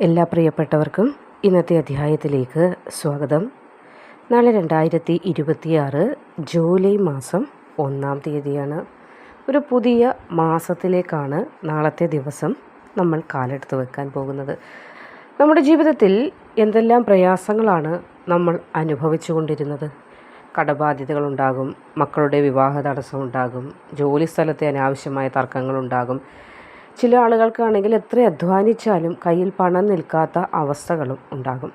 എല്ലാ പ്രിയപ്പെട്ടവർക്കും ഇന്നത്തെ അധ്യായത്തിലേക്ക് സ്വാഗതം. നാളെ 2026 ജൂലൈ മാസം 1-ാം തീയതിയാണ്. ഒരു പുതിയ മാസത്തിലേക്കാണ് നാളത്തെ ദിവസം നമ്മൾ കാലെടുത്ത് വെക്കാൻ പോകുന്നത്. നമ്മുടെ ജീവിതത്തിൽ എന്തെല്ലാം പ്രയാസങ്ങളാണ് നമ്മൾ അനുഭവിച്ചു കൊണ്ടിരുന്നത്. കടബാധ്യതകളുണ്ടാകും, മക്കളുടെ വിവാഹ തടസ്സമുണ്ടാകും, ജോലി സ്ഥലത്തെ അനാവശ്യമായ തർക്കങ്ങളുണ്ടാകും. ചില ആളുകൾക്കാണെങ്കിൽ എത്ര അധ്വാനിച്ചാലും കയ്യിൽ പണം നിൽക്കാത്ത അവസ്ഥകളും ഉണ്ടാകും.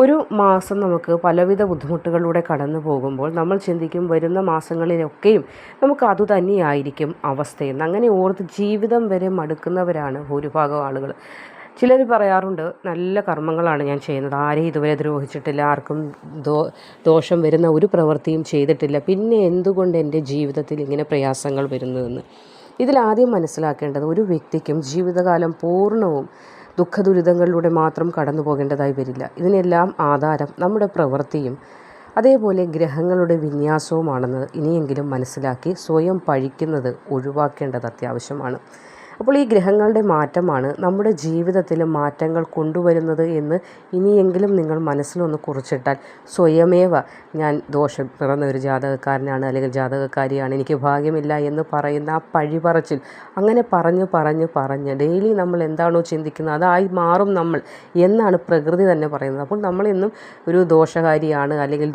ഒരു മാസം നമുക്ക് പലവിധ ബുദ്ധിമുട്ടുകളിലൂടെ കടന്നു പോകുമ്പോൾ നമ്മൾ ചിന്തിക്കും വരുന്ന മാസങ്ങളിലൊക്കെയും നമുക്ക് അതുതന്നെയായിരിക്കും അവസ്ഥയെന്ന്. അങ്ങനെ ഓർത്ത് ജീവിതം വരെ മടുക്കുന്നവരാണ് ഭൂരിഭാഗം ആളുകൾ. ചിലർ പറയാറുണ്ട്, നല്ല കർമ്മങ്ങളാണ് ഞാൻ ചെയ്യുന്നത്, ആരെയും ഇതുവരെ ദ്രോഹിച്ചിട്ടില്ല, ആർക്കും ദോഷം വരുന്ന ഒരു പ്രവൃത്തിയും ചെയ്തിട്ടില്ല, പിന്നെ എന്തുകൊണ്ട് എൻ്റെ ജീവിതത്തിൽ ഇങ്ങനെ പ്രയാസങ്ങൾ വരുന്നതെന്ന്. ഇതിലാദ്യം മനസ്സിലാക്കേണ്ടത്, ഒരു വ്യക്തിക്കും ജീവിതകാലം പൂർണ്ണവും ദുഃഖദുരിതങ്ങളിലൂടെ മാത്രം കടന്നു പോകേണ്ടതായി വരില്ല. ഇതിനെല്ലാം ആധാരം നമ്മുടെ പ്രവൃത്തിയും അതേപോലെ ഗ്രഹങ്ങളുടെ വിന്യാസവുമാണെന്ന് ഇനിയെങ്കിലും മനസ്സിലാക്കി സ്വയം പഴിക്കുന്നത് ഒഴിവാക്കേണ്ടത് അത്യാവശ്യമാണ്. അപ്പോൾ ഈ ഗ്രഹങ്ങളുടെ മാറ്റമാണ് നമ്മുടെ ജീവിതത്തിൽ മാറ്റങ്ങൾ കൊണ്ടുവരുന്നത് എന്ന് ഇനിയെങ്കിലും നിങ്ങൾ മനസ്സിലൊന്ന് കുറിച്ചിട്ടാൽ സ്വയമേവ ഞാൻ ദോഷം പിറന്ന ഒരു ജാതകക്കാരനാണ് അല്ലെങ്കിൽ ജാതകക്കാരിയാണ്, എനിക്ക് ഭാഗ്യമില്ല എന്ന് പറയുന്ന ആ പഴിപറച്ചിൽ അങ്ങനെ പറഞ്ഞ് ഡെയിലി നമ്മൾ എന്താണോ ചിന്തിക്കുന്നത് അതായി മാറും നമ്മൾ എന്നാണ് പ്രകൃതി തന്നെ പറയുന്നത്. അപ്പോൾ നമ്മളെന്നും ഒരു ദോഷകാരിയാണ് അല്ലെങ്കിൽ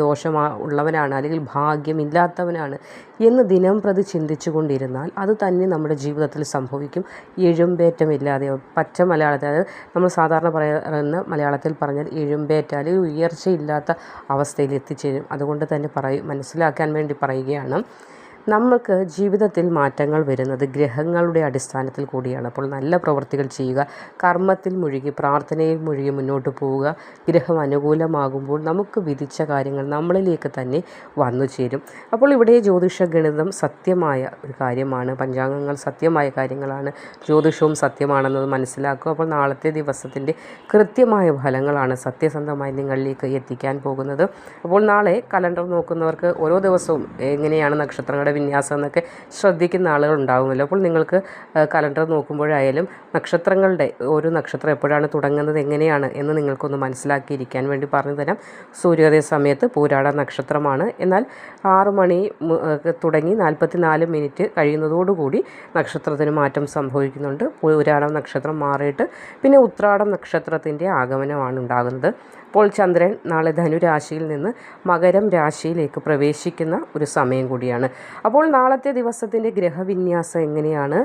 ഉള്ളവനാണ് അല്ലെങ്കിൽ ഭാഗ്യമില്ലാത്തവനാണ് എന്ന് ദിനം പ്രതി ചിന്തിച്ചു കൊണ്ടിരുന്നാൽ അത് തന്നെ നമ്മുടെ ജീവിതത്തിൽ സംഭവിക്കും. എഴുമ്പേറ്റമില്ലാതെ പച്ച മലയാളത്തിൽ, അതായത് നമ്മൾ സാധാരണ പറയുന്ന മലയാളത്തിൽ പറഞ്ഞാൽ എഴുമ്പേറ്റ അല്ലെങ്കിൽ ഉയർച്ചയില്ലാത്ത അവസ്ഥയിൽ എത്തിച്ചേരും. അതുകൊണ്ട് തന്നെ മനസ്സിലാക്കാൻ വേണ്ടി പറയുകയാണ്, നമ്മൾക്ക് ജീവിതത്തിൽ മാറ്റങ്ങൾ വരുന്നത് ഗ്രഹങ്ങളുടെ അടിസ്ഥാനത്തിൽ കൂടിയാണ്. അപ്പോൾ നല്ല പ്രവൃത്തികൾ ചെയ്യുക, കർമ്മത്തിൽ മുഴുകി പ്രാർത്ഥനയിൽ മുഴുകി മുന്നോട്ട് പോവുക. ഗ്രഹം അനുകൂലമാകുമ്പോൾ നമുക്ക് വിധിച്ച കാര്യങ്ങൾ നമ്മളിലേക്ക് തന്നെ വന്നു ചേരും. അപ്പോൾ ഇവിടെ ജ്യോതിഷ ഗണിതം സത്യമായ ഒരു കാര്യമാണ്, പഞ്ചാംഗങ്ങൾ സത്യമായ കാര്യങ്ങളാണ്, ജ്യോതിഷവും സത്യമാണെന്നത് മനസ്സിലാക്കുക. അപ്പോൾ നാളത്തെ ദിവസത്തിൻ്റെ കൃത്യമായ ഫലങ്ങളാണ് സത്യസന്ധമായി നിങ്ങളിലേക്ക് എത്തിക്കാൻ പോകുന്നത്. അപ്പോൾ നാളെ കലണ്ടർ നോക്കുന്നവർക്ക് ഓരോ ദിവസവും എങ്ങനെയാണ് നക്ഷത്രങ്ങളുടെ വിന്യാസം എന്നൊക്കെ ശ്രദ്ധിക്കുന്ന ആളുകൾ ഉണ്ടാകുമല്ലോ. അപ്പോൾ നിങ്ങൾക്ക് കലണ്ടർ നോക്കുമ്പോഴായാലും നക്ഷത്രങ്ങളുടെ ഒരു നക്ഷത്രം എപ്പോഴാണ് തുടങ്ങുന്നത് എങ്ങനെയാണ് എന്ന് നിങ്ങൾക്കൊന്ന് മനസ്സിലാക്കിയിരിക്കാൻ വേണ്ടി പറഞ്ഞു തരാം. സൂര്യോദയ സമയത്ത് പൂരാട നക്ഷത്രമാണ്. എന്നാൽ 6 മണി തുടങ്ങി 44 മിനിറ്റ് കഴിയുന്നതോടുകൂടി നക്ഷത്രത്തിന് മാറ്റം സംഭവിക്കുന്നുണ്ട്. പൂരാടം നക്ഷത്രം മാറിയിട്ട് പിന്നെ ഉത്രാടം നക്ഷത്രത്തിൻ്റെ ആഗമനമാണ് ഉണ്ടാകുന്നത്. അപ്പോൾ ചന്ദ്രൻ നാളെ ധനുരാശിയിൽ നിന്ന് മകരം രാശിയിലേക്ക് പ്രവേശിക്കുന്ന ഒരു സമയം കൂടിയാണ്. അപ്പോൾ നാളത്തെ ദിവസത്തിൻ്റെ ഗ്രഹവിന്യാസം എങ്ങനെയാണ്,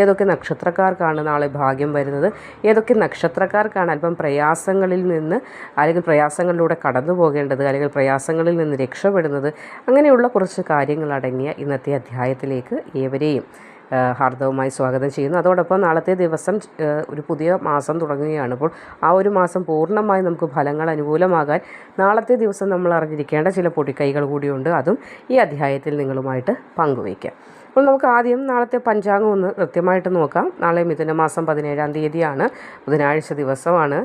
ഏതൊക്കെ നക്ഷത്രക്കാർക്കാണ് നാളെ ഭാഗ്യം വരുന്നത്, ഏതൊക്കെ നക്ഷത്രക്കാർക്കാണ് അല്പം പ്രയാസങ്ങളിൽ നിന്ന് അല്ലെങ്കിൽ പ്രയാസങ്ങളിലൂടെ കടന്നു പോകേണ്ടത് അല്ലെങ്കിൽ പ്രയാസങ്ങളിൽ നിന്ന് രക്ഷപ്പെടുന്നത്, അങ്ങനെയുള്ള കുറച്ച് കാര്യങ്ങൾ അടങ്ങിയ ഇന്നത്തെ അധ്യായത്തിലേക്ക് ഏവരെയും ഹാർദവമായി സ്വാഗതം ചെയ്യുന്നു. അതോടൊപ്പം നാളത്തെ ദിവസം ഒരു പുതിയ മാസം തുടങ്ങുകയാണ്. അപ്പോൾ ആ ഒരു മാസം പൂർണ്ണമായി നമുക്ക് ഫലങ്ങൾ അനുകൂലമാകാൻ നാളത്തെ ദിവസം നമ്മൾ അറിഞ്ഞിരിക്കേണ്ട ചില പൊടിക്കൈകൾ കൂടിയുണ്ട്. അതും ഈ അധ്യായത്തിൽ നിങ്ങളുമായിട്ട് പങ്കുവയ്ക്കാം. അപ്പോൾ നമുക്ക് ആദ്യം നാളത്തെ പഞ്ചാംഗം ഒന്ന് കൃത്യമായിട്ട് നോക്കാം. നാളെ മിഥുനമാസം 17-ാം തീയതിയാണ്, ബുധനാഴ്ച ദിവസമാണ്.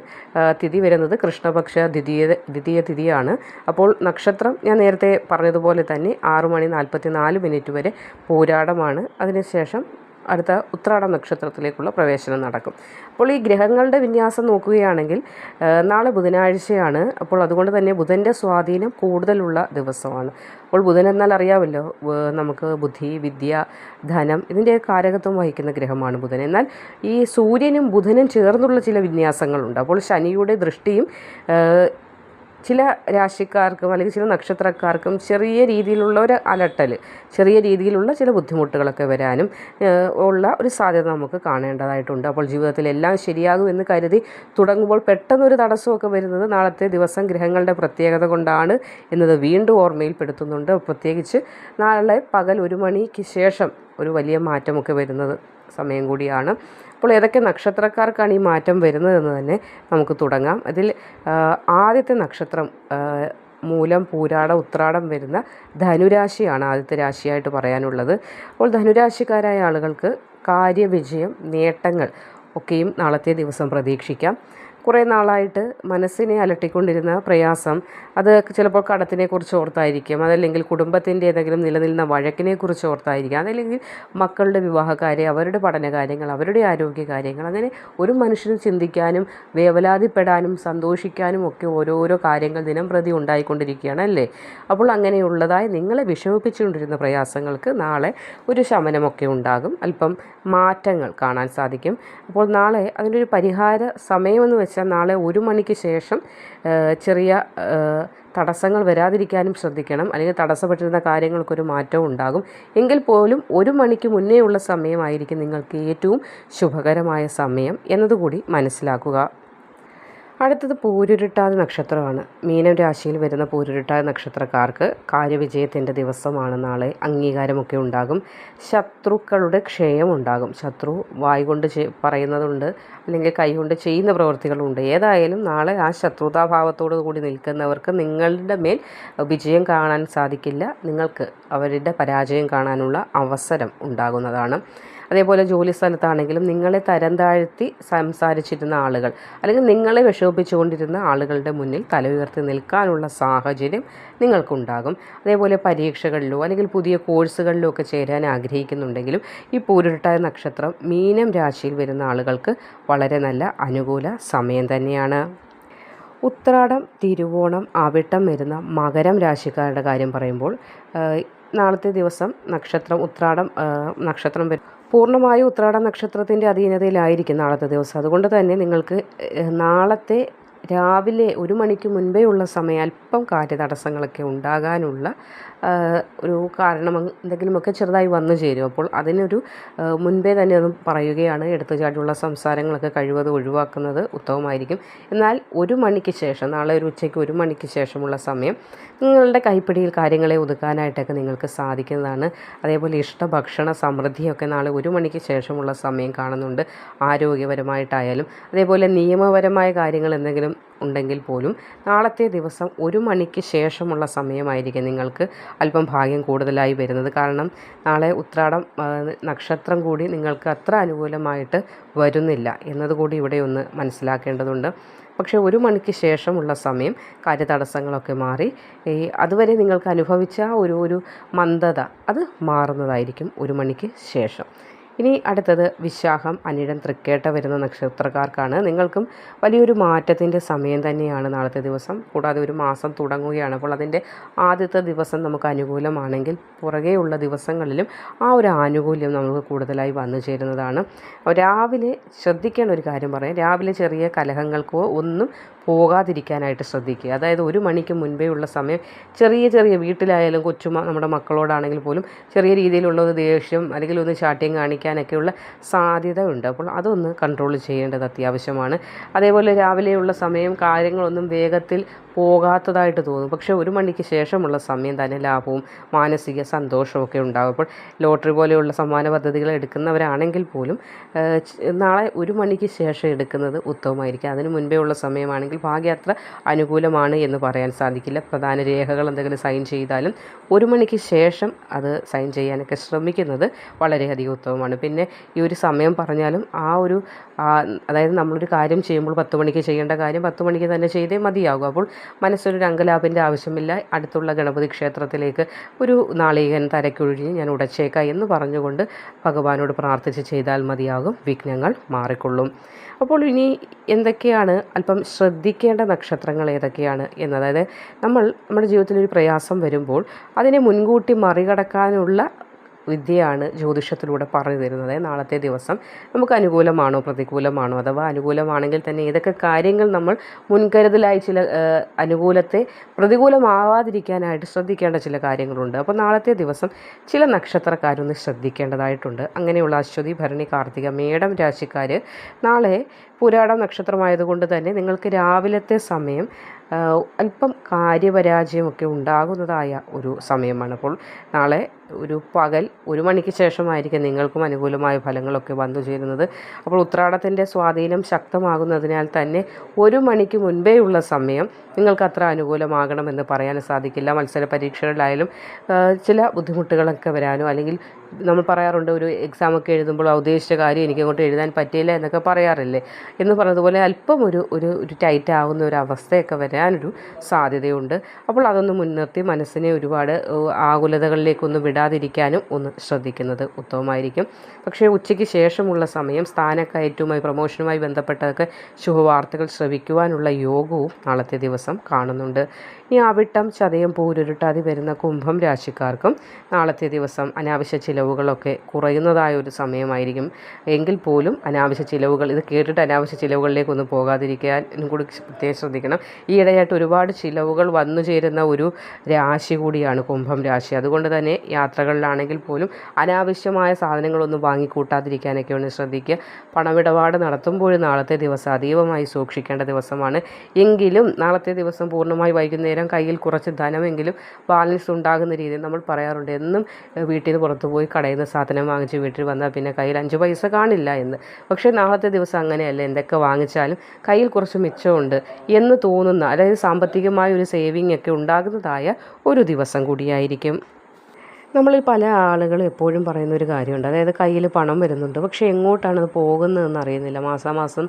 തിഥി വരുന്നത് കൃഷ്ണപക്ഷ ദ്വിതീയ തിഥിയാണ്. അപ്പോൾ നക്ഷത്രം ഞാൻ നേരത്തെ പറഞ്ഞതുപോലെ തന്നെ 6 മണി 44 മിനിറ്റ് വരെ പൂരാടമാണ്. അതിനുശേഷം അടുത്ത ഉത്രാട നക്ഷത്രത്തിലേക്കുള്ള പ്രവേശനം നടക്കും. അപ്പോൾ ഈ ഗ്രഹങ്ങളുടെ വിന്യാസം നോക്കുകയാണെങ്കിൽ നാളെ ബുധനാഴ്ചയാണ്. അപ്പോൾ അതുകൊണ്ട് തന്നെ ബുധൻ്റെ സ്വാധീനം കൂടുതലുള്ള ദിവസമാണ്. അപ്പോൾ ബുധൻ എന്നാൽ അറിയാമല്ലോ, നമുക്ക് ബുദ്ധി, വിദ്യ, ധനം ഇതിൻ്റെ കാരകത്വം വഹിക്കുന്ന ഗ്രഹമാണ് ബുധൻ. എന്നാൽ ഈ സൂര്യനും ബുധനും ചേർന്നുള്ള ചില വിന്യാസങ്ങളുണ്ട്. അപ്പോൾ ശനിയുടെ ദൃഷ്ടിയും ചില രാശിക്കാർക്കും അല്ലെങ്കിൽ ചില നക്ഷത്രക്കാർക്കും ചെറിയ രീതിയിലുള്ള ഒരു അലട്ടൽ, ചെറിയ രീതിയിലുള്ള ചില ബുദ്ധിമുട്ടുകളൊക്കെ വരാനും ഉള്ള ഒരു സാധ്യത നമുക്ക് കാണേണ്ടതായിട്ടുണ്ട്. അപ്പോൾ ജീവിതത്തിൽ എല്ലാം ശരിയാകും എന്ന് കരുതി തുടങ്ങുമ്പോൾ പെട്ടെന്നൊരു തടസ്സമൊക്കെ വരുന്നത് നാളത്തെ ദിവസം ഗ്രഹങ്ങളുടെ പ്രത്യേകത കൊണ്ടാണ് എന്നത് വീണ്ടും ഓർമ്മയിൽപ്പെടുത്തുന്നുണ്ട്. പ്രത്യേകിച്ച് നാളെ പകൽ 1 മണിക്ക് ശേഷം ഒരു വലിയ മാറ്റമൊക്കെ വരുന്നത് സമയം കൂടിയാണ്. അപ്പോൾ ഏതൊക്കെ നക്ഷത്രക്കാർക്കാണ് ഈ മാറ്റം വരുന്നതെന്ന് തന്നെ നമുക്ക് തുടങ്ങാം. അതിൽ ആദ്യത്തെ നക്ഷത്രം മൂലം, പൂരാട, ഉത്രാടം വരുന്ന ധനുരാശിയാണ് ആദ്യത്തെ രാശിയായിട്ട് പറയാനുള്ളത്. അപ്പോൾ ധനുരാശിക്കാരായ ആളുകൾക്ക് കാര്യവിജയം, നേട്ടങ്ങൾ ഒക്കെയും നാളത്തെ ദിവസം പ്രതീക്ഷിക്കാം. കുറേ നാളായിട്ട് മനസ്സിനെ അലട്ടിക്കൊണ്ടിരുന്ന പ്രയാസം അത് ചിലപ്പോൾ കടത്തിനെക്കുറിച്ച് ഓർത്തായിരിക്കും, അതല്ലെങ്കിൽ കുടുംബത്തിൻ്റെ ഏതെങ്കിലും നിലനിൽക്കുന്ന വഴക്കിനെക്കുറിച്ച് ഓർത്തായിരിക്കും, അതല്ലെങ്കിൽ മക്കളുടെ വിവാഹകാര്യം, അവരുടെ പഠനകാര്യങ്ങൾ, അവരുടെ ആരോഗ്യകാര്യങ്ങൾ, അങ്ങനെ ഒരു മനുഷ്യന് ചിന്തിക്കാനും വേവലാതിപ്പെടാനും സന്തോഷിക്കാനും ഒക്കെ ഓരോരോ കാര്യങ്ങൾ ദിനം പ്രതി ഉണ്ടായിക്കൊണ്ടിരിക്കുകയാണ് അല്ലേ. അപ്പോൾ അങ്ങനെയുള്ളതായി നിങ്ങളെ വിഷമിപ്പിച്ചുകൊണ്ടിരുന്ന പ്രയാസങ്ങൾക്ക് നാളെ ഒരു ശമനമൊക്കെ ഉണ്ടാകും, അല്പം മാറ്റങ്ങൾ കാണാൻ സാധിക്കും. അപ്പോൾ നാളെ അതിനൊരു പരിഹാര സമയമെന്ന് വെച്ചാൽ നാളെ 1 മണിക്ക് ശേഷം ചെറിയ തടസ്സങ്ങൾ വരാതിരിക്കാനും ശ്രദ്ധിക്കണം, അല്ലെങ്കിൽ തടസ്സപ്പെട്ടിരുന്ന കാര്യങ്ങൾക്കൊരു മാറ്റവും ഉണ്ടാകും. എങ്കിൽ പോലും 1 മണിക്ക് മുന്നേ ഉള്ള സമയമായിരിക്കും നിങ്ങൾക്ക് ഏറ്റവും ശുഭകരമായ സമയം എന്നതുകൂടി മനസ്സിലാക്കുക. അടുത്തത് പൂരുരുട്ടാതി നക്ഷത്രമാണ്. മീനം രാശിയിൽ വരുന്ന പൂരുരുട്ടാതി നക്ഷത്രക്കാർക്ക് കാര്യവിജയത്തിൻ്റെ ദിവസമാണ് നാളെ. അംഗീകാരമൊക്കെ ഉണ്ടാകും, ശത്രുക്കളുടെ ക്ഷയം ഉണ്ടാകും. ശത്രു വായ് കൊണ്ട് പറയുന്നതുണ്ട്, അല്ലെങ്കിൽ കൈകൊണ്ട് ചെയ്യുന്ന പ്രവൃത്തികളുണ്ട്. ഏതായാലും നാളെ ആ ശത്രുതാഭാവത്തോടു കൂടി നിൽക്കുന്നവർക്ക് നിങ്ങളുടെ മേൽ വിജയം കാണാൻ സാധിക്കില്ല, നിങ്ങൾക്ക് അവരുടെ പരാജയം കാണാനുള്ള അവസരം ഉണ്ടാകുന്നതാണ്. അതേപോലെ ജോലി സ്ഥലത്താണെങ്കിലും നിങ്ങളെ തരം താഴ്ത്തി സംസാരിച്ചിരുന്ന ആളുകൾ, അല്ലെങ്കിൽ നിങ്ങളെ വിഷമിപ്പിച്ചുകൊണ്ടിരുന്ന ആളുകളുടെ മുന്നിൽ തല ഉയർത്തി നിൽക്കാനുള്ള സാഹചര്യം നിങ്ങൾക്കുണ്ടാകും. അതേപോലെ പരീക്ഷകളിലോ അല്ലെങ്കിൽ പുതിയ കോഴ്സുകളിലോ ഒക്കെ ചേരാൻ ആഗ്രഹിക്കുന്നുണ്ടെങ്കിലും ഈ പൂരുരുട്ടാതി നക്ഷത്രം മീനം രാശിയിൽ വരുന്ന ആളുകൾക്ക് വളരെ നല്ല അനുകൂല സമയം തന്നെയാണ്. ഉത്രാടം, തിരുവോണം, അവിട്ടം വരുന്ന മകരം രാശിക്കാരുടെ കാര്യം പറയുമ്പോൾ നാളത്തെ ദിവസം നക്ഷത്രം ഉത്രാടം നക്ഷത്രം പൂർണ്ണമായും ഉത്രാട നക്ഷത്രത്തിൻ്റെ അധീനതയിലായിരിക്കും നാളത്തെ ദിവസം. അതുകൊണ്ട് തന്നെ നിങ്ങൾക്ക് നാളത്തെ രാവിലെ 1 മണിക്ക് മുൻപേ ഉള്ള സമയം അല്പം കാര്യതടസ്സങ്ങളൊക്കെ ഉണ്ടാകാനുള്ള ഒരു കാരണം എന്തെങ്കിലുമൊക്കെ ചെറുതായി വന്നു ചേരും. അപ്പോൾ അതിനൊരു മുൻപേ തന്നെ അത് പറയുകയാണ്. എടുത്തുചാടിയുള്ള സംസാരങ്ങളൊക്കെ കഴിവതും ഒഴിവാക്കുന്നത് ഉത്തമമായിരിക്കും. എന്നാൽ 1 മണിക്ക് ശേഷം, നാളെ ഒരു ഉച്ചയ്ക്ക് 1 മണിക്ക് ശേഷമുള്ള സമയം നിങ്ങളുടെ കൈപ്പിടിയിൽ കാര്യങ്ങളെ ഒതുക്കാനായിട്ടൊക്കെ നിങ്ങൾക്ക് സാധിക്കുന്നതാണ്. അതേപോലെ ഇഷ്ടഭക്ഷണ സമൃദ്ധിയൊക്കെ നാളെ 1 മണിക്ക് ശേഷമുള്ള സമയം കാണുന്നുണ്ട്, ആരോഗ്യപരമായിട്ടായാലും. അതേപോലെ നിയമപരമായ കാര്യങ്ങൾ എന്തെങ്കിലും ഉണ്ടെങ്കിൽ പോലും നാളത്തെ ദിവസം 1 മണിക്ക് ശേഷമുള്ള സമയമായിരിക്കും നിങ്ങൾക്ക് അല്പം ഭാഗ്യം കൂടുതലായി വരുന്നത്. കാരണം നാളെ ഉത്രാടം നക്ഷത്രം കൂടി നിങ്ങൾക്ക് അത്ര അനുകൂലമായിട്ട് വരുന്നില്ല എന്നതുകൂടി ഇവിടെ ഒന്ന് മനസ്സിലാക്കേണ്ടതുണ്ട്. പക്ഷേ 1 മണിക്ക് ശേഷമുള്ള സമയം കാര്യതടസ്സങ്ങളൊക്കെ മാറി അതുവരെ നിങ്ങൾക്ക് അനുഭവിച്ച ഒരു മന്ദത അത് മാറുന്നതായിരിക്കും 1 മണിക്ക് ശേഷം. ഇനി അടുത്തത് വിശാഖം, അനിഴം, തൃക്കേട്ട വരുന്ന നക്ഷത്രക്കാർക്കാണ്. നിങ്ങൾക്കും വലിയൊരു മാറ്റത്തിൻ്റെ സമയം തന്നെയാണ് നാളത്തെ ദിവസം. കൂടാതെ ഒരു മാസം തുടങ്ങുകയാണ്. അപ്പോൾ അതിൻ്റെ ആദ്യത്തെ ദിവസം നമുക്ക് അനുകൂലമാണെങ്കിൽ പുറകെയുള്ള ദിവസങ്ങളിലും ആ ഒരു ആനുകൂല്യം നമുക്ക് കൂടുതലായി വന്നു ചേരുന്നതാണ്. രാവിലെ ശ്രദ്ധിക്കേണ്ട ഒരു കാര്യം പറയാം, രാവിലെ ചെറിയ കലഹങ്ങൾക്കോ ഒന്നും പോകാതിരിക്കാനായിട്ട് ശ്രദ്ധിക്കുക. അതായത് 1 മണിക്ക് മുൻപേ ഉള്ള സമയം ചെറിയ വീട്ടിലായാലും നമ്മുടെ മക്കളോടാണെങ്കിൽ പോലും ചെറിയ രീതിയിലുള്ള ഒരു ദേഷ്യം അല്ലെങ്കിൽ ഒന്ന് ശാഠ്യം കാണിക്കാനൊക്കെയുള്ള സാധ്യത ഉണ്ട്. അപ്പോൾ അതൊന്ന് കൺട്രോൾ ചെയ്യേണ്ടത് അത്യാവശ്യമാണ്. അതേപോലെ രാവിലെയുള്ള സമയം കാര്യങ്ങളൊന്നും വേഗത്തിൽ പോകാത്തതായിട്ട് തോന്നും. പക്ഷേ 1 മണിക്ക് ശേഷമുള്ള സമയം തന്നെ ലാഭവും മാനസിക സന്തോഷമൊക്കെ ഉണ്ടാകും. അപ്പോൾ ലോട്ടറി പോലെയുള്ള സമ്മാന പദ്ധതികൾ എടുക്കുന്നവരാണെങ്കിൽ പോലും നാളെ 1 മണിക്ക് ശേഷം എടുക്കുന്നത് ഉത്തമമായിരിക്കും. അതിന് മുൻപേ ഉള്ള സമയമാണെങ്കിൽ ഭാഗ്യം അത്ര അനുകൂലമാണ് എന്ന് പറയാൻ സാധിക്കില്ല. പ്രധാന രേഖകൾ എന്തെങ്കിലും സൈൻ ചെയ്താലും 1 മണിക്ക് ശേഷം അത് സൈൻ ചെയ്യാനൊക്കെ ശ്രമിക്കുന്നത് വളരെയധികം ഉത്തമമാണ്. പിന്നെ ഈ ഒരു സമയം പറഞ്ഞാലും അതായത് നമ്മളൊരു കാര്യം ചെയ്യുമ്പോൾ 10 മണിക്ക് ചെയ്യേണ്ട കാര്യം 10 മണിക്ക് തന്നെ ചെയ്തേ മതിയാകും. അപ്പോൾ മനസ്സൊരു അങ്കലാഭിൻ്റെ ആവശ്യമില്ല. അടുത്തുള്ള ഗണപതി ക്ഷേത്രത്തിലേക്ക് ഒരു നാളികേരം തരക്കൊഴിഞ്ഞ് ഞാൻ ഉടച്ചേക്കാം എന്ന് പറഞ്ഞുകൊണ്ട് ഭഗവാനോട് പ്രാർത്ഥിച്ച് ചെയ്താൽ മതിയാകും, വിഘ്നങ്ങൾ മാറിക്കൊള്ളും. അപ്പോൾ ഇനി എന്തൊക്കെയാണ് അല്പം ശ്രദ്ധിക്കേണ്ട നക്ഷത്രങ്ങൾ ഏതൊക്കെയാണ് എന്ന്, അതായത് നമ്മുടെ ജീവിതത്തിലൊരു പ്രയാസം വരുമ്പോൾ അതിനെ മുൻകൂട്ടി മറികടക്കാനുള്ള വിദ്യയാണ് ജ്യോതിഷത്തിലൂടെ പറഞ്ഞു തരുന്നത്. നാളത്തെ ദിവസം നമുക്ക് അനുകൂലമാണോ പ്രതികൂലമാണോ, അഥവാ അനുകൂലമാണെങ്കിൽ തന്നെ ഏതൊക്കെ കാര്യങ്ങൾ നമ്മൾ മുൻകരുതലായി ചില അനുകൂലത്തെ പ്രതികൂലമാവാതിരിക്കാനായിട്ട് ശ്രദ്ധിക്കേണ്ട ചില കാര്യങ്ങളുണ്ട്. അപ്പോൾ നാളത്തെ ദിവസം ചില നക്ഷത്രക്കാരൊന്ന് ശ്രദ്ധിക്കേണ്ടതായിട്ടുണ്ട്. അങ്ങനെയുള്ള അശ്വതി, ഭരണി, കാർത്തിക, മേടം രാശിക്കാർ നാളെ പുരാടം നക്ഷത്രമായതുകൊണ്ട് തന്നെ നിങ്ങൾക്ക് രാവിലത്തെ സമയം അല്പം കാര്യപരാജയമൊക്കെ ഉണ്ടാകുന്നതായ ഒരു സമയമാണ്. അപ്പോൾ നാളെ ഒരു പകൽ 1 മണിക്ക് ശേഷമായിരിക്കും നിങ്ങൾക്കും അനുകൂലമായ ഫലങ്ങളൊക്കെ വന്നു ചേരുന്നത്. അപ്പോൾ ഉത്രാടത്തിൻ്റെ സ്വാധീനം ശക്തമാകുന്നതിനാൽ തന്നെ 1 മണിക്ക് മുൻപേ ഉള്ള സമയം നിങ്ങൾക്ക് അത്ര അനുകൂലമാകണമെന്ന് പറയാൻ സാധിക്കില്ല. മത്സര പരീക്ഷകളിലായാലും ചില ബുദ്ധിമുട്ടുകളൊക്കെ വരാനോ അല്ലെങ്കിൽ നമ്മൾ പറയാറുണ്ട്, ഒരു എക്സാമൊക്കെ എഴുതുമ്പോൾ ഉദ്ദേശിച്ച കാര്യം എനിക്കങ്ങോട്ട് എഴുതാൻ പറ്റിയില്ല എന്നൊക്കെ പറയാറില്ലേ. എന്ന് പറഞ്ഞതുപോലെ അല്പം ഒരു ഒരു ഒരു ടൈറ്റ് ആവുന്ന ഒരു അവസ്ഥയൊക്കെ വരാനൊരു സാധ്യതയുണ്ട്. അപ്പോൾ അതൊന്ന് മുൻനിർത്തി മനസ്സിനെ ഒരുപാട് ആകുലതകളിലേക്കൊന്നും വിടാതിരിക്കാനും ഒന്ന് ശ്രദ്ധിക്കുന്നത് ഉത്തമമായിരിക്കും. പക്ഷേ ഉച്ചയ്ക്ക് ശേഷമുള്ള സമയം സ്ഥാനക്കയറ്റവുമായി പ്രൊമോഷനുമായി ബന്ധപ്പെട്ടതൊക്കെ ശുഭവാർത്തകൾ ശ്രവിക്കുവാനുള്ള യോഗവും നാളത്തെ ദിവസം കാണുന്നുണ്ട്. ഇനി അവിട്ടം, ചതയം, പൂരുരുട്ടാതി വരുന്ന കുംഭം രാശിക്കാർക്കും നാളത്തെ ദിവസം അനാവശ്യ ചിലവുകളൊക്കെ കുറയുന്നതായ ഒരു സമയമായിരിക്കും. എങ്കിൽ പോലും അനാവശ്യ ചിലവുകൾ, ഇത് കേട്ടിട്ട് അനാവശ്യ ചിലവുകളിലേക്കൊന്നും പോകാതിരിക്കാനും കൂടി പ്രത്യേകം ശ്രദ്ധിക്കണം. ഈയിടെയായിട്ട് ഒരുപാട് ചിലവുകൾ വന്നു ചേരുന്ന ഒരു രാശി കൂടിയാണ് കുംഭം രാശി. അതുകൊണ്ട് തന്നെ യാത്രകളിലാണെങ്കിൽ പോലും അനാവശ്യമായ സാധനങ്ങളൊന്നും വാങ്ങിക്കൂട്ടാതിരിക്കാനൊക്കെ ഒന്ന് ശ്രദ്ധിക്കുക. പണമിടപാട് നടത്തുമ്പോഴും നാളത്തെ ദിവസം അതീവമായി സൂക്ഷിക്കേണ്ട ദിവസമാണ്. എങ്കിലും നാളത്തെ ദിവസം പൂർണ്ണമായി വൈകുന്നേരം കയ്യിൽ കുറച്ച് ധനമെങ്കിലും ബാലൻസ് ഉണ്ടാകുന്ന രീതിയിൽ നമ്മൾ പറയാറുണ്ട്, എന്നും വീട്ടിൽ നിന്ന് പുറത്തു പോയി കടയിൽ നിന്ന് സാധനം വാങ്ങിച്ച് വീട്ടിൽ വന്നാൽ പിന്നെ കയ്യിൽ 5 പൈസ കാണില്ല എന്ന്. പക്ഷേ നാളത്തെ ദിവസം അങ്ങനെയല്ല. എന്തൊക്കെ വാങ്ങിച്ചാലും കയ്യിൽ കുറച്ച് മിച്ചമുണ്ട് എന്ന് തോന്നുന്ന, അതായത് സാമ്പത്തികമായ ഒരു സേവിങ് ഒക്കെ ഉണ്ടാകുന്നതായ ഒരു ദിവസം കൂടിയായിരിക്കും. നമ്മളിൽ പല ആളുകളും എപ്പോഴും പറയുന്നൊരു കാര്യമുണ്ട്, അതായത് കയ്യിൽ പണം വരുന്നുണ്ട്, പക്ഷേ എങ്ങോട്ടാണ് അത് പോകുന്നതെന്ന് അറിയുന്നില്ല. മാസാമാസം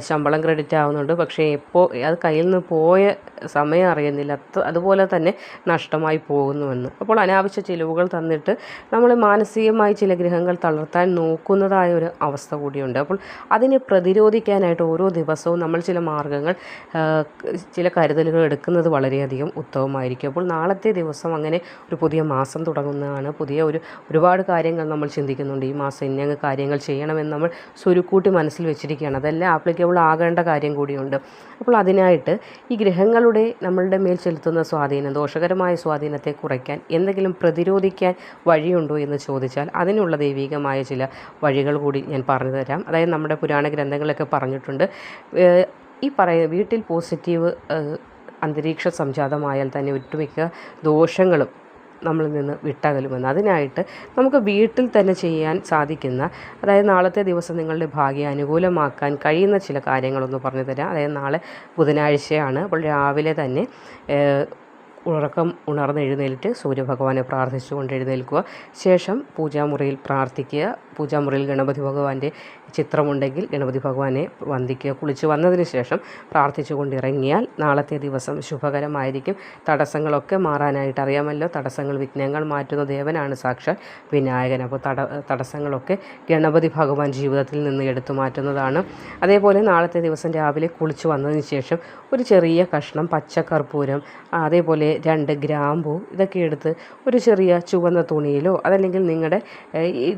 ശമ്പളം ക്രെഡിറ്റ് ആവുന്നുണ്ട്, പക്ഷേ എപ്പോൾ അത് കയ്യിൽ നിന്ന് പോയ സമയം അറിയുന്നില്ല. അതുപോലെ തന്നെ നഷ്ടമായി പോകുന്നുവെന്ന്. അപ്പോൾ അനാവശ്യ ചിലവുകൾ തന്നിട്ട് നമ്മൾ മാനസികമായി ചില ഗ്രഹങ്ങൾ തളർത്താൻ നോക്കുന്നതായ ഒരു അവസ്ഥ കൂടിയുണ്ട്. അപ്പോൾ അതിനെ പ്രതിരോധിക്കാനായിട്ട് ഓരോ ദിവസവും നമ്മൾ ചില മാർഗ്ഗങ്ങൾ, ചില കരുതലുകൾ എടുക്കുന്നത് വളരെയധികം ഉത്തമമായിരിക്കും. അപ്പോൾ നാളത്തെ ദിവസം അങ്ങനെ ഒരു പുതിയ മാസം തുടങ്ങുന്ന ഒരുപാട് കാര്യങ്ങൾ നമ്മൾ ചിന്തിക്കുന്നുണ്ട്. ഈ മാസം ഇന്ന കാര്യങ്ങൾ ചെയ്യണമെന്ന് നമ്മൾ സ്വരുക്കൂട്ടി മനസ്സിൽ വെച്ചിരിക്കുകയാണ്. അതെല്ലാം ആപ്ലിക്കബിൾ ആകേണ്ട കാര്യം കൂടിയുണ്ട്. അപ്പോൾ അതിനായിട്ട് ഈ ഗ്രഹങ്ങളുടെ നമ്മളുടെ മേൽ ചെലുത്തുന്ന സ്വാധീനം, ദോഷകരമായ സ്വാധീനത്തെ കുറയ്ക്കാൻ എന്തെങ്കിലും പ്രതിരോധിക്കാൻ വഴിയുണ്ടോ എന്ന് ചോദിച്ചാൽ അതിനുള്ള ദൈവികമായ ചില വഴികൾ കൂടി ഞാൻ പറഞ്ഞു തരാം. അതായത് നമ്മുടെ പുരാണ ഗ്രന്ഥങ്ങളൊക്കെ പറഞ്ഞിട്ടുണ്ട്, വീട്ടിൽ പോസിറ്റീവ് അന്തരീക്ഷ സംജാതമായാൽ തന്നെ ഒട്ടുമിക്ക ദോഷങ്ങളും നമ്മളിൽ നിന്ന് വിട്ടകലുമെന്ന്. അതിനായിട്ട് നമുക്ക് വീട്ടിൽ തന്നെ ചെയ്യാൻ സാധിക്കുന്ന, അതായത് നാളത്തെ ദിവസം നിങ്ങളുടെ ഭാഗ്യം അനുകൂലമാക്കാൻ കഴിയുന്ന ചില കാര്യങ്ങളൊന്ന് പറഞ്ഞു തരാം. അതായത് നാളെ ബുധനാഴ്ചയാണ്. അപ്പോൾ രാവിലെ തന്നെ ഉണർന്നെഴുന്നേറ്റ് സൂര്യഭഗവാനെ പ്രാർത്ഥിച്ചുകൊണ്ട് എഴുന്നേൽക്കുക. ശേഷം പൂജാമുറിയിൽ പ്രാർത്ഥിക്കുക. പൂജാമുറിയിൽ ഗണപതി ഭഗവാന്റെ ചിത്രമുണ്ടെങ്കിൽ ഗണപതി ഭഗവാനെ വന്ദിക്കുക. കുളിച്ച് വന്നതിന് ശേഷം പ്രാർത്ഥിച്ചുകൊണ്ട് ഇറങ്ങിയാൽ നാളത്തെ ദിവസം ശുഭകരമായിരിക്കും. തടസ്സങ്ങളൊക്കെ മാറാനായിട്ട് അറിയാമല്ലോ, തടസ്സങ്ങൾ, വിഘ്നങ്ങൾ മാറ്റുന്ന ദേവനാണ് സാക്ഷാൽ വിനായകൻ. അപ്പോൾ തടസ്സങ്ങളൊക്കെ ഗണപതി ഭഗവാൻ ജീവിതത്തിൽ നിന്ന് എടുത്തു മാറ്റുന്നതാണ്. അതേപോലെ നാളത്തെ ദിവസം രാവിലെ കുളിച്ച് വന്നതിന് ശേഷം ഒരു ചെറിയ കഷ്ണം പച്ചക്കർപ്പൂരം, അതേപോലെ 2 ഗ്രാമ്പൂ ഇതൊക്കെ എടുത്ത് ഒരു ചെറിയ ചുവന്ന തുണിയിലോ, അതല്ലെങ്കിൽ നിങ്ങളുടെ ഈ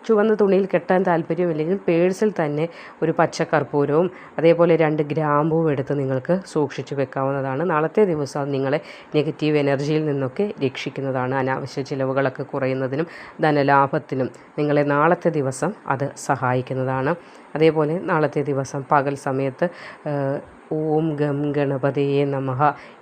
ചുവന്ന തുണിയിൽ കെട്ടാൻ താല്പര്യമില്ലെങ്കിൽ പേഴ്സിൽ തന്നെ ഒരു പച്ചക്കർപ്പൂരവും അതേപോലെ 2 ഗ്രാമ്പൂവും എടുത്ത് നിങ്ങൾക്ക് സൂക്ഷിച്ചു വെക്കാവുന്നതാണ്. നാളത്തെ ദിവസം അത് നിങ്ങളെ നെഗറ്റീവ് എനർജിയിൽ നിന്നൊക്കെ രക്ഷിക്കുന്നതാണ്. അനാവശ്യ ചിലവുകളൊക്കെ കുറയുന്നതിനും ധനലാഭത്തിനും നിങ്ങളെ നാളത്തെ ദിവസം അത് സഹായിക്കുന്നതാണ്. അതേപോലെ നാളത്തെ ദിവസം പകൽ സമയത്ത് ഓം ഗം ഗണപതിയെ നമഃ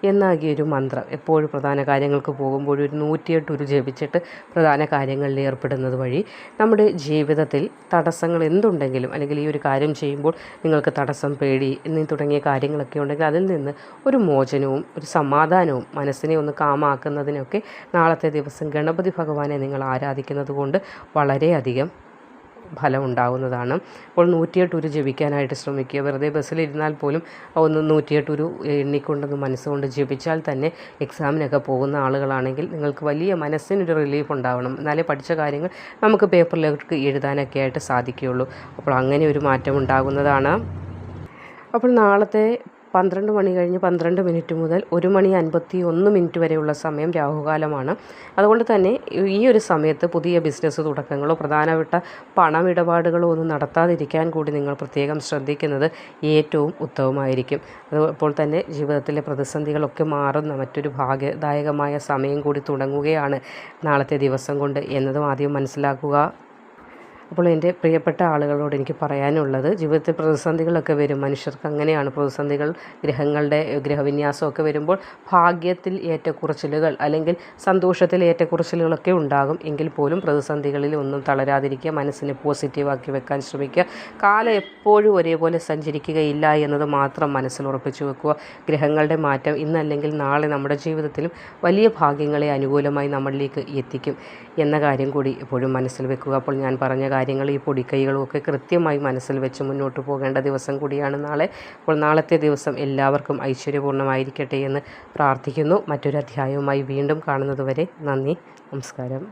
എന്നാകിയൊരു മന്ത്രം എപ്പോഴും പ്രധാന കാര്യങ്ങൾക്ക് പോകുമ്പോൾ ഒരു 108 ജപിച്ചിട്ട് പ്രധാന കാര്യങ്ങളിൽ ഏർപ്പെടുന്നത് വഴി നമ്മുടെ ജീവിതത്തിൽ തടസ്സങ്ങൾ എന്തുണ്ടെങ്കിലും, അല്ലെങ്കിൽ ഈ ഒരു കാര്യം ചെയ്യുമ്പോൾ നിങ്ങൾക്ക് തടസ്സം, പേടി എന്നീ തുടങ്ങിയ കാര്യങ്ങളൊക്കെ ഉണ്ടെങ്കിൽ അതിൽ നിന്ന് ഒരു മോചനവും ഒരു സമാധാനവും മനസ്സിനെ ഒന്ന് കാമാക്കുന്നതിനൊക്കെ നാളത്തെ ദിവസം ഗണപതി ഭഗവാനെ നിങ്ങൾ ആരാധിക്കുന്നത് കൊണ്ട് വളരെയധികം ഫലം ഉണ്ടാകുന്നതാണ്. അപ്പോൾ 108 ജപിക്കാനായിട്ട് ശ്രമിക്കുക. വെറുതെ ബസ്സിലിരുന്നാൽ പോലും ഒന്ന് 108 എണ്ണിക്കൊണ്ടൊന്ന് മനസ്സുകൊണ്ട് ജപിച്ചാൽ തന്നെ എക്സാമിനൊക്കെ പോകുന്ന ആളുകളാണെങ്കിൽ നിങ്ങൾക്ക് വലിയ മനസ്സിനൊരു റിലീഫ് ഉണ്ടാവണം. എന്നാലേ പഠിച്ച കാര്യങ്ങൾ നമുക്ക് പേപ്പറിലേക്ക് എഴുതാനൊക്കെ ആയിട്ട് സാധിക്കുകയുള്ളൂ. അപ്പോൾ അങ്ങനെ ഒരു മാറ്റം ഉണ്ടാകുന്നതാണ്. അപ്പോൾ നാളത്തെ 12 മണി കഴിഞ്ഞ് 12 മിനിറ്റ് മുതൽ 1 മണി 51 വരെയുള്ള സമയം രാഹുകാലമാണ്. അതുകൊണ്ട് തന്നെ ഈ ഒരു സമയത്ത് പുതിയ ബിസിനസ് തുടക്കങ്ങളോ പ്രധാനപ്പെട്ട പണമിടപാടുകളോ ഒന്നും നടത്താതിരിക്കാൻ കൂടി നിങ്ങൾ പ്രത്യേകം ശ്രദ്ധിക്കുന്നത് ഏറ്റവും ഉത്തമമായിരിക്കും. അപ്പോൾ തന്നെ ജീവിതത്തിലെ പ്രതിസന്ധികളൊക്കെ മാറുന്ന മറ്റൊരു ഭാഗ്യദായകമായ സമയം കൂടി തുടങ്ങുകയാണ് നാളത്തെ ദിവസം കൊണ്ട് എന്നതും ആദ്യം മനസ്സിലാക്കുക. അപ്പോൾ എൻ്റെ പ്രിയപ്പെട്ട ആളുകളോട് എനിക്ക് പറയാനുള്ളത്, ജീവിതത്തിൽ പ്രതിസന്ധികളൊക്കെ വരും. മനുഷ്യർക്ക് അങ്ങനെയാണ്. പ്രതിസന്ധികൾ, ഗ്രഹവിന്യാസമൊക്കെ വരുമ്പോൾ ഭാഗ്യത്തിൽ ഏറ്റക്കുറച്ചിലുകൾ അല്ലെങ്കിൽ സന്തോഷത്തിൽ ഏറ്റക്കുറച്ചിലുകളൊക്കെ ഉണ്ടാകും. എങ്കിൽ പോലും പ്രതിസന്ധികളിൽ ഒന്നും തളരാതിരിക്കുക, മനസ്സിനെ പോസിറ്റീവാക്കി വെക്കാൻ ശ്രമിക്കുക. കാലം എപ്പോഴും ഒരേപോലെ സഞ്ചരിക്കുകയില്ല എന്നത് മാത്രം മനസ്സിൽ ഉറപ്പിച്ചു വെക്കുക. ഗ്രഹങ്ങളുടെ മാറ്റം ഇന്നല്ലെങ്കിൽ നാളെ നമ്മുടെ ജീവിതത്തിലും വലിയ ഭാഗ്യങ്ങളെ അനുകൂലമായി നമ്മളിലേക്ക് എത്തിക്കും എന്ന കാര്യം കൂടി എപ്പോഴും മനസ്സിൽ വെക്കുക. അപ്പോൾ ഞാൻ പറഞ്ഞ കാര്യങ്ങൾ, ഈ പൊടിക്കൈകളും ഒക്കെ കൃത്യമായി മനസ്സിൽ വെച്ച് മുന്നോട്ട് പോകേണ്ട ദിവസം കൂടിയാണ് നാളെ. അപ്പോൾ നാളത്തെ ദിവസം എല്ലാവർക്കും ഐശ്വര്യപൂർണ്ണമായിരിക്കട്ടെ എന്ന് പ്രാർത്ഥിക്കുന്നു. മറ്റൊരു അധ്യായവുമായി വീണ്ടും കാണുന്നതുവരെ നന്ദി, നമസ്കാരം.